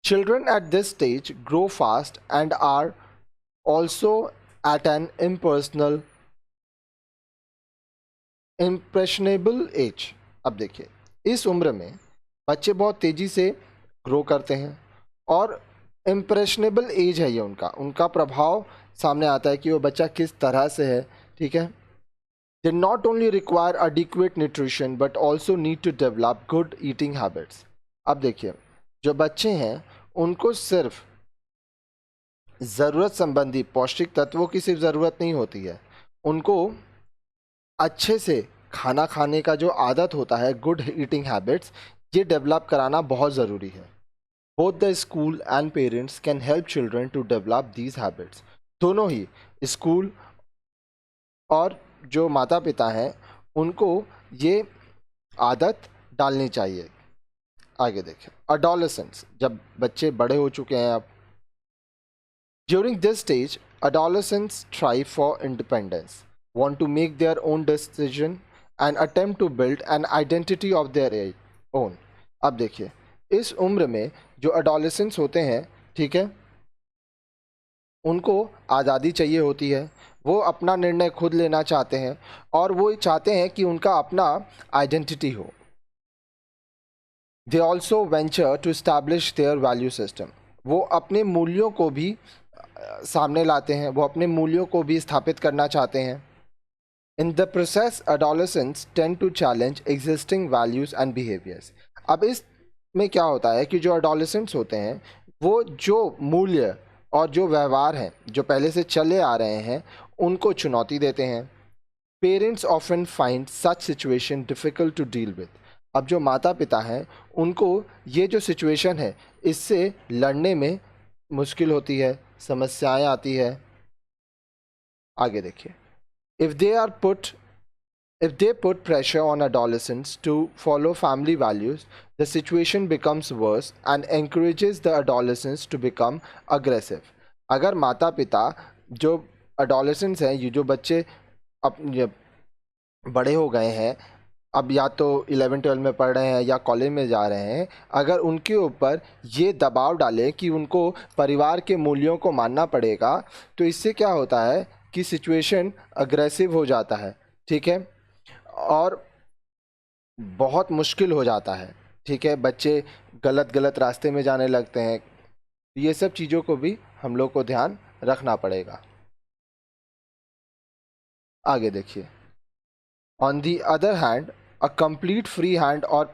Children at this stage grow fast and are also at an impressionable age. अब देखिए इस उम्र में बच्चे बहुत तेज़ी से ग्रो करते हैं और इम्प्रेशनेबल एज है ये उनका प्रभाव सामने आता है कि वो बच्चा किस तरह से है. ठीक है. They not only require adequate nutrition but also need to develop good eating habits. अब देखिए जो बच्चे हैं उनको सिर्फ ज़रूरत संबंधी पौष्टिक तत्वों की सिर्फ ज़रूरत नहीं होती है, उनको अच्छे से खाना खाने का जो आदत होता है, गुड ईटिंग हैबिट्स, ये डेवलप कराना बहुत ज़रूरी है. Both the school and parents can help children to develop these habits. दोनों ही स्कूल और जो माता पिता हैं उनको ये आदत डालनी चाहिए. आगे देखें. अडोलेसेंट्स, जब बच्चे बड़े हो चुके हैं अब. During this stage adolescents strive for independence. want to make their own decision and attempt to build an identity of their own. अब देखिए, इस उम्र में जो adolescents होते हैं, ठीक है, उनको आज़ादी चाहिए होती है, वो अपना निर्णय खुद लेना चाहते हैं और वो चाहते हैं कि उनका अपना आइडेंटिटी हो. They also venture to establish their value system. वो अपने मूल्यों को भी सामने लाते हैं, वो अपने मूल्यों को भी स्थापित करना चाहते हैं. In the process adolescents tend to challenge existing values and behaviours. अब इस में क्या होता है कि जो adolescents होते हैं वो जो मूल्य और जो व्यवहार हैं जो पहले से चले आ रहे हैं उनको चुनौती देते हैं. Parents often find such situation difficult to deal with. अब जो माता पिता हैं उनको ये जो सिचुएशन है इससे लड़ने में मुश्किल होती है, समस्याएं आती है. आगे देखिए. If they are put if they put pressure on adolescents to follow family values, the situation becomes worse and encourages the adolescents to become aggressive. अगर माता पिता जो adolescents हैं, ये जो बच्चे अब बड़े हो गए हैं, अब या तो 11-12 में पढ़ रहे हैं या कॉलेज में जा रहे हैं, अगर उनके ऊपर ये दबाव डालें कि उनको परिवार के मूल्यों को मानना पड़ेगा, तो इससे क्या होता है कि सिचुएशन अग्रेसिव हो जाता है, ठीक है, और बहुत मुश्किल हो जाता है, ठीक है. बच्चे गलत रास्ते में जाने लगते हैं. ये सब चीज़ों को भी हम लोग को ध्यान रखना पड़ेगा. आगे देखिए. On the other hand, a complete free hand or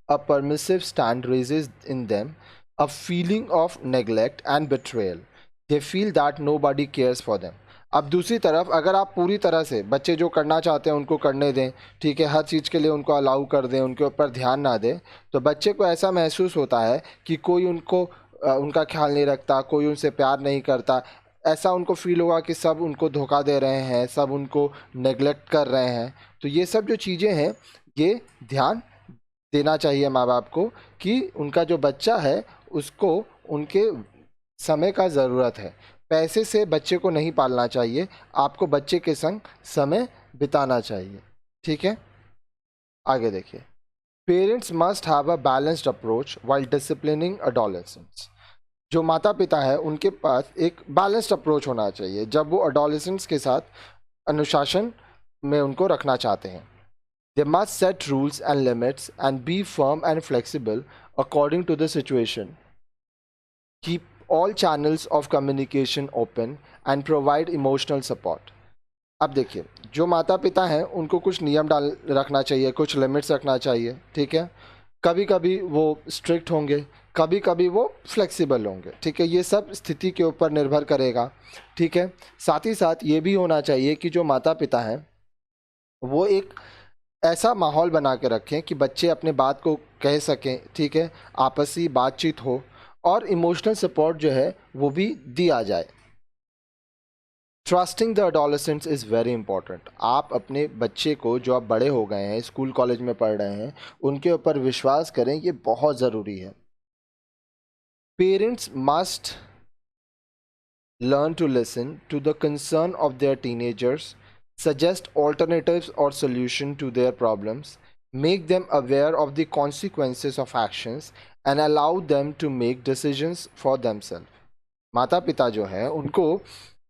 a permissive stand raises in them a feeling of neglect and betrayal. They feel that nobody cares for them. अब दूसरी तरफ अगर आप पूरी तरह से बच्चे जो करना चाहते हैं उनको करने दें, ठीक है, हर चीज़ के लिए उनको अलाउ कर दें, उनके ऊपर ध्यान ना दें, तो बच्चे को ऐसा महसूस होता है कि कोई उनको उनका ख्याल नहीं रखता, कोई उनसे प्यार नहीं करता. ऐसा उनको फील होगा कि सब उनको धोखा दे रहे हैं, सब उनको नेग्लेक्ट कर रहे हैं. तो ये सब जो चीज़ें हैं ये ध्यान देना चाहिए माँ बाप को कि उनका जो बच्चा है उसको उनके समय का ज़रूरत है. पैसे से बच्चे को नहीं पालना चाहिए, आपको बच्चे के संग समय बिताना चाहिए, ठीक है. आगे देखिए. Parents must have a balanced approach while disciplining adolescents. जो माता पिता है उनके पास एक बैलेंस्ड अप्रोच होना चाहिए जब वो अडोलेसेंट्स के साथ अनुशासन में उनको रखना चाहते हैं. They must set rules and limits and be firm and flexible according to the situation. Keep all channels of communication open and provide emotional support. अब देखिए, जो माता पिता हैं उनको कुछ नियम डाल रखना चाहिए, कुछ लिमिट्स रखना चाहिए, ठीक है. कभी कभी वो स्ट्रिक्ट होंगे, कभी कभी वो फ्लेक्सिबल होंगे, ठीक है. ये सब स्थिति के ऊपर निर्भर करेगा, ठीक है. साथ ही साथ ये भी होना चाहिए कि जो माता पिता हैं वो एक ऐसा माहौल बना के रखें कि बच्चे अपने बात को कह सकें, ठीक है, आपसी बातचीत हो और इमोशनल सपोर्ट जो है वो भी दिया जाए. Trusting the adolescents is very important. आप अपने बच्चे को, जो आप बड़े हो गए हैं, स्कूल कॉलेज में पढ़ रहे हैं, उनके ऊपर विश्वास करें, ये बहुत ज़रूरी है. Parents must learn to listen to the concern of their teenagers, suggest alternatives or solution to their problems, make them aware of the consequences of actions and allow them to make decisions for themselves. माता पिता जो हैं उनको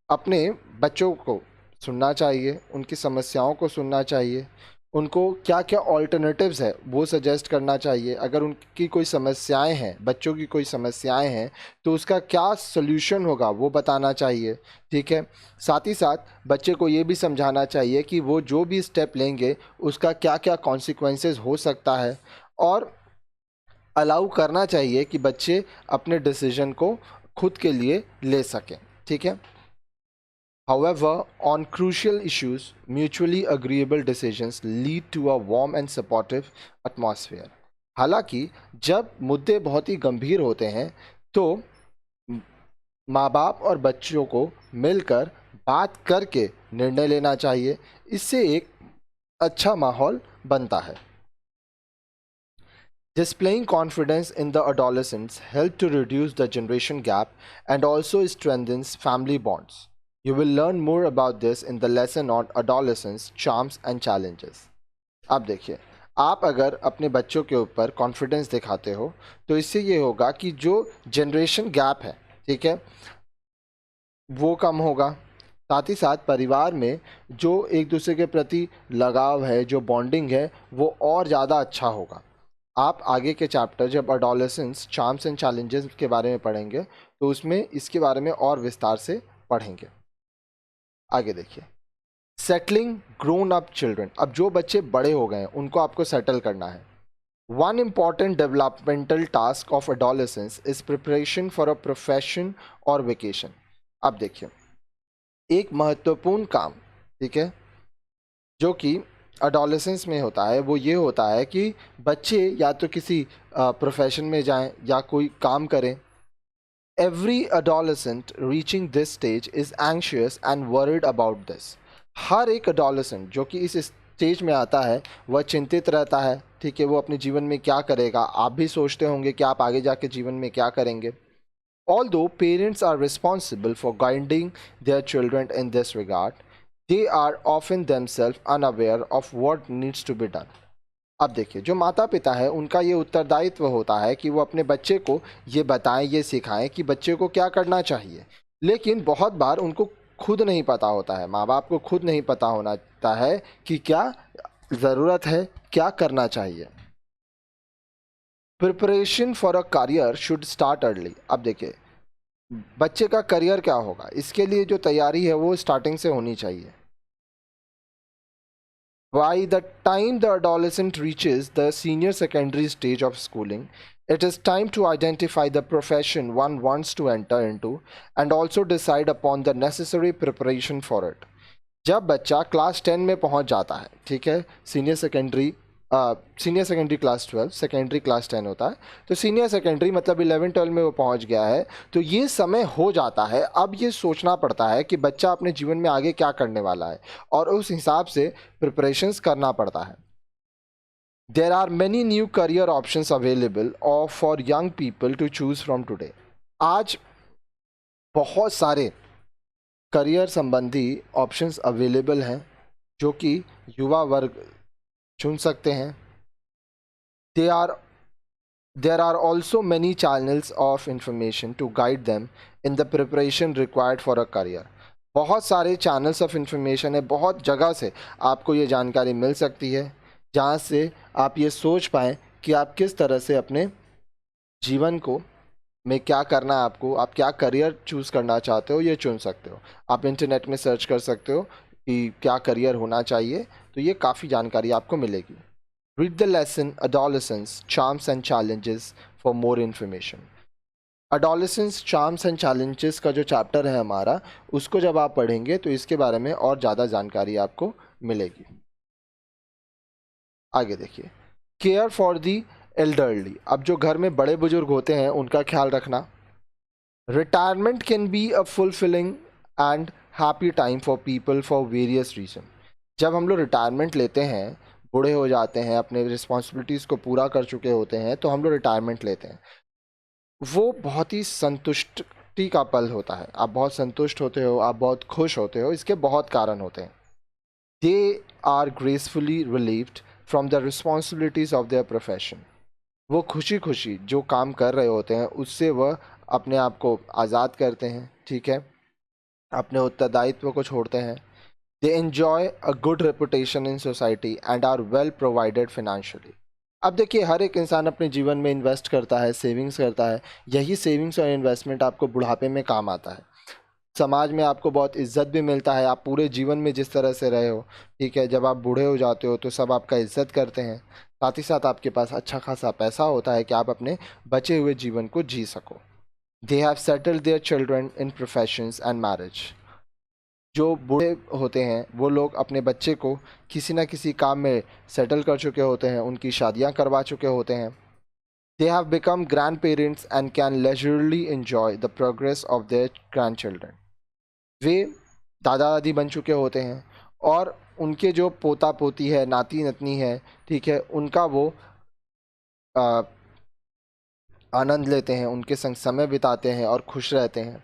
अपने बच्चों को सुनना चाहिए, उनकी समस्याओं को सुनना चाहिए, उनको क्या क्या ऑल्टरनेटिव्स है वो सजेस्ट करना चाहिए. अगर उनकी कोई समस्याएं हैं, बच्चों की कोई समस्याएं हैं, तो उसका क्या सल्यूशन होगा वो बताना चाहिए, ठीक है. साथ ही साथ बच्चे को ये भी समझाना चाहिए कि वो जो भी स्टेप लेंगे उसका क्या क्या कॉन्सिक्वेंसेस हो सकता है और अलाउ करना चाहिए कि बच्चे अपने डिसीजन को खुद के लिए ले सकें, ठीक है. However, on crucial issues, mutually agreeable decisions lead to a warm and supportive atmosphere. हालांकि जब मुद्दे बहुत ही गंभीर होते हैं तो माँ बाप और बच्चों को मिलकर बात करके निर्णय लेना चाहिए. इससे एक अच्छा माहौल बनता है. Displaying confidence in the adolescents help to reduce the generation gap and also strengthens family bonds. You will learn more about this in the lesson on adolescence, charms and challenges. अब देखिए, आप अगर अपने बच्चों के ऊपर कॉन्फिडेंस दिखाते हो तो इससे ये होगा कि जो जनरेशन गैप है, ठीक है, वो कम होगा। साथ ही साथ परिवार में जो एक दूसरे के प्रति लगाव है, जो बॉन्डिंग है, वो और ज़्यादा अच्छा होगा। आप आगे के चैप्टर जब अडोलेसेंस, चार्म्स एंड चैलेंजेस के बारे में पढ़ेंगे तो उसमें इसके बारे में और विस्तार से पढ़ेंगे। आगे देखिए, सेटलिंग ग्रोन अप चिल्ड्रन। अब जो बच्चे बड़े हो गए हैं उनको आपको सेटल करना है। One important developmental task of adolescence is preparation for a profession और वेकेशन। अब देखिए, एक महत्वपूर्ण काम, ठीक है, जो कि adolescence में होता है वो ये होता है कि बच्चे या तो किसी प्रोफेशन में जाएं या कोई काम करें। Every adolescent reaching this stage is anxious and worried about this. हर एक adolescent जो कि इस स्टेज में आता है वह चिंतित रहता है, ठीक है, वो अपने जीवन में क्या करेगा। आप भी सोचते होंगे कि आप आगे जाके जीवन में क्या करेंगे। Although parents are responsible for guiding their children in this regard, they are often themselves unaware of what needs to be done. अब देखिए, जो माता पिता है उनका ये उत्तरदायित्व होता है कि वो अपने बच्चे को ये बताएं, ये सिखाएं कि बच्चे को क्या करना चाहिए, लेकिन बहुत बार उनको खुद नहीं पता होता है, माँ बाप को खुद नहीं पता होता है कि क्या ज़रूरत है, क्या करना चाहिए। Preparation for a career should start early. अब देखिए, बच्चे का करियर क्या होगा, इसके लिए जो तैयारी है वो स्टार्टिंग से होनी चाहिए। By the time the adolescent reaches the senior secondary stage of schooling, it is time to identify the profession one wants to enter into and also decide upon the necessary preparation for it. जब बच्चा class 10 में पहुंच जाता है, ठीक है, senior secondary class 12, secondary class 10 होता है, तो सीनियर सेकेंडरी मतलब 11-12 में वो पहुंच गया है, तो ये समय हो जाता है। अब ये सोचना पड़ता है कि बच्चा अपने जीवन में आगे क्या करने वाला है और उस हिसाब से प्रिपरेशंस करना पड़ता है। There are many new career options available or for young people to choose from today. आज बहुत सारे करियर संबंधी ऑप्शंस अवेलेबल हैं जो कि युवा वर्ग चुन सकते हैं। They are There are also many channels of information to guide them in the preparation required for a career. बहुत सारे चैनल्स ऑफ इंफॉर्मेशन है, बहुत जगह से आपको ये जानकारी मिल सकती है जहाँ से आप ये सोच पाएँ कि आप किस तरह से अपने जीवन को में क्या करना है आपको, आप क्या करियर चूज़ करना चाहते हो ये चुन सकते हो। आप इंटरनेट में सर्च कर सकते हो कि क्या करियर होना चाहिए, तो ये काफ़ी जानकारी आपको मिलेगी। Read the lesson Adolescence, Charms and Challenges for more information. Adolescence, Charms and Challenges का जो चैप्टर है हमारा, उसको जब आप पढ़ेंगे तो इसके बारे में और ज़्यादा जानकारी आपको मिलेगी। आगे देखिए, केयर फॉर दी एल्डरली। अब जो घर में बड़े बुजुर्ग होते हैं उनका ख्याल रखना। Retirement can be a fulfilling and happy time for people for various reason. जब हम लोग रिटायरमेंट लेते हैं, बूढ़े हो जाते हैं, अपने रिस्पॉन्सिबिलिटीज़ को पूरा कर चुके होते हैं, तो हम लोग रिटायरमेंट लेते हैं। वो बहुत ही संतुष्टि का पल होता है। आप बहुत संतुष्ट होते हो, आप बहुत खुश होते हो, इसके बहुत कारण होते हैं। They are gracefully relieved from the responsibilities of their profession. वो खुशी खुशी जो काम कर रहे होते हैं उससे वह अपने आप को आज़ाद करते हैं, ठीक है, अपने उत्तरदायित्व को छोड़ते हैं। They enjoy a good reputation in society and are well provided financially. अब देखिए, हर एक इंसान अपने जीवन में इन्वेस्ट करता है, सेविंग्स करता है। यही सेविंग्स और इन्वेस्टमेंट आपको बुढ़ापे में काम आता है। समाज में आपको बहुत इज्जत भी मिलता है। आप पूरे जीवन में जिस तरह से रहे हो, ठीक है, जब आप बूढ़े हो जाते हो तो सब आपका इज्जत करते हैं। साथ ही साथ आपके पास अच्छा खासा पैसा होता है कि आप अपने बचे हुए जीवन को जी सको। They have settled their children in professions and marriage. जो बूढ़े होते हैं वो लोग अपने बच्चे को किसी ना किसी काम में सेटल कर चुके होते हैं, उनकी शादियां करवा चुके होते हैं। They have become grand parents and can leisurely enjoy the progress of their grand children. वे दादा दादी बन चुके होते हैं और उनके जो पोता पोती है, नाती नतनी है, ठीक है, उनका वो आ, आनंद लेते हैं, उनके संग समय बिताते हैं और खुश रहते हैं।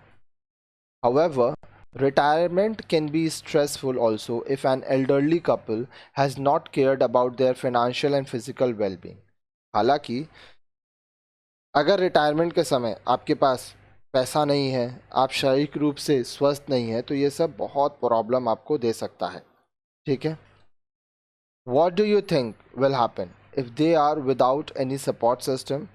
However, Retirement can be stressful also if an elderly couple has not cared about their financial and physical well-being. हालांकि अगर रिटायरमेंट के समय आपके पास पैसा नहीं है, आप शारीरिक रूप से स्वस्थ नहीं है, तो ये सब बहुत प्रॉब्लम आपको दे सकता है. ठीक है. What do you think will happen if they are without any support system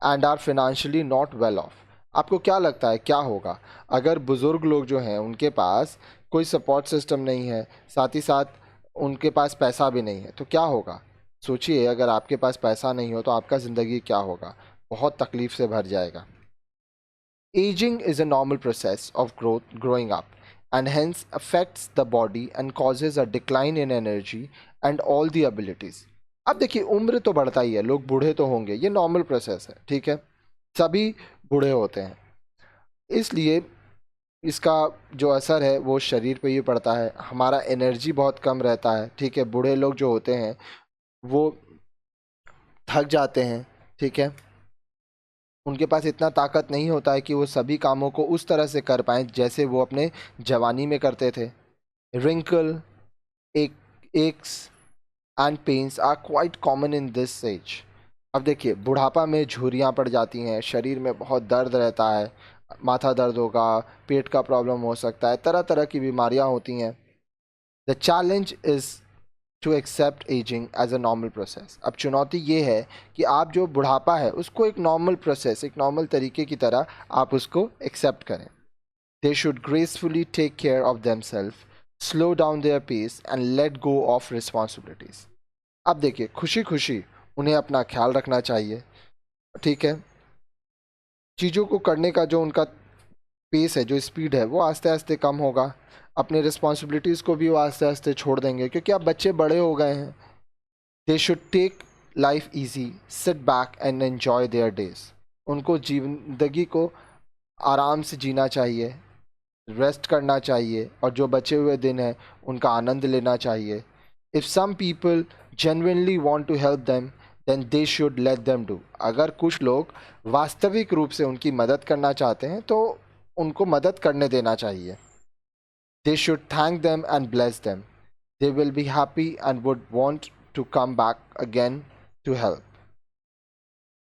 and are financially not well off? आपको क्या लगता है क्या होगा अगर बुज़ुर्ग लोग जो हैं उनके पास कोई सपोर्ट सिस्टम नहीं है, साथ ही साथ उनके पास पैसा भी नहीं है, तो क्या होगा? सोचिए, अगर आपके पास पैसा नहीं हो तो आपका ज़िंदगी क्या होगा? बहुत तकलीफ से भर जाएगा. Aging is a normal process of growing up, and hence affects the body and causes a decline in energy and all the abilities. अब देखिए, उम्र तो बढ़ता ही है, लोग बूढ़े तो होंगे, ये नॉर्मल प्रोसेस है. ठीक है, सभी बूढ़े होते हैं, इसलिए इसका जो असर है वो शरीर पे ही पड़ता है. हमारा एनर्जी बहुत कम रहता है. ठीक है, बूढ़े लोग जो होते हैं वो थक जाते हैं. ठीक है, उनके पास इतना ताकत नहीं होता है कि वो सभी कामों को उस तरह से कर पाएँ जैसे वो अपने जवानी में करते थे. Wrinkle, aches and pains are quite common in this age. अब देखिए, बुढ़ापा में झुर्रियाँ पड़ जाती हैं, शरीर में बहुत दर्द रहता है, माथा दर्द होगा, पेट का प्रॉब्लम हो सकता है, तरह तरह की बीमारियाँ होती हैं. The challenge is to accept aging as a normal process. अब चुनौती ये है कि आप जो बुढ़ापा है उसको एक नॉर्मल प्रोसेस, एक नॉर्मल तरीके की तरह आप उसको एक्सेप्ट करें. They should gracefully take care of themselves, slow down their pace and let go of responsibilities. अब देखिए, खुशी खुशी उन्हें अपना ख्याल रखना चाहिए. ठीक है, चीज़ों को करने का जो उनका पेस है, जो स्पीड है, वो आस्ते आस्ते कम होगा. अपने रिस्पॉन्सिबिलिटीज़ को भी वो आस्ते आस्ते छोड़ देंगे क्योंकि अब बच्चे बड़े हो गए हैं. They should take life easy, sit back and enjoy their days. उनको जिंदगी को आराम से जीना चाहिए, रेस्ट करना चाहिए और जो बचे हुए दिन हैं उनका आनंद लेना चाहिए. If some people genuinely want to help them then they should let them do. अगर कुछ लोग वास्तविक रूप से उनकी मदद करना चाहते हैं तो उनको मदद करने देना चाहिए. They should thank them and bless them. They will be happy and would want to come back again to help.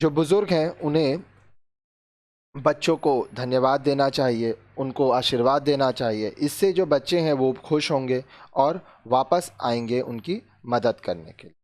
जो बुजुर्ग हैं उन्हें बच्चों को धन्यवाद देना चाहिए, उनको आशीर्वाद देना चाहिए. इससे जो बच्चे हैं वो खुश होंगे और वापस आएंगे उनकी मदद करने के लिए.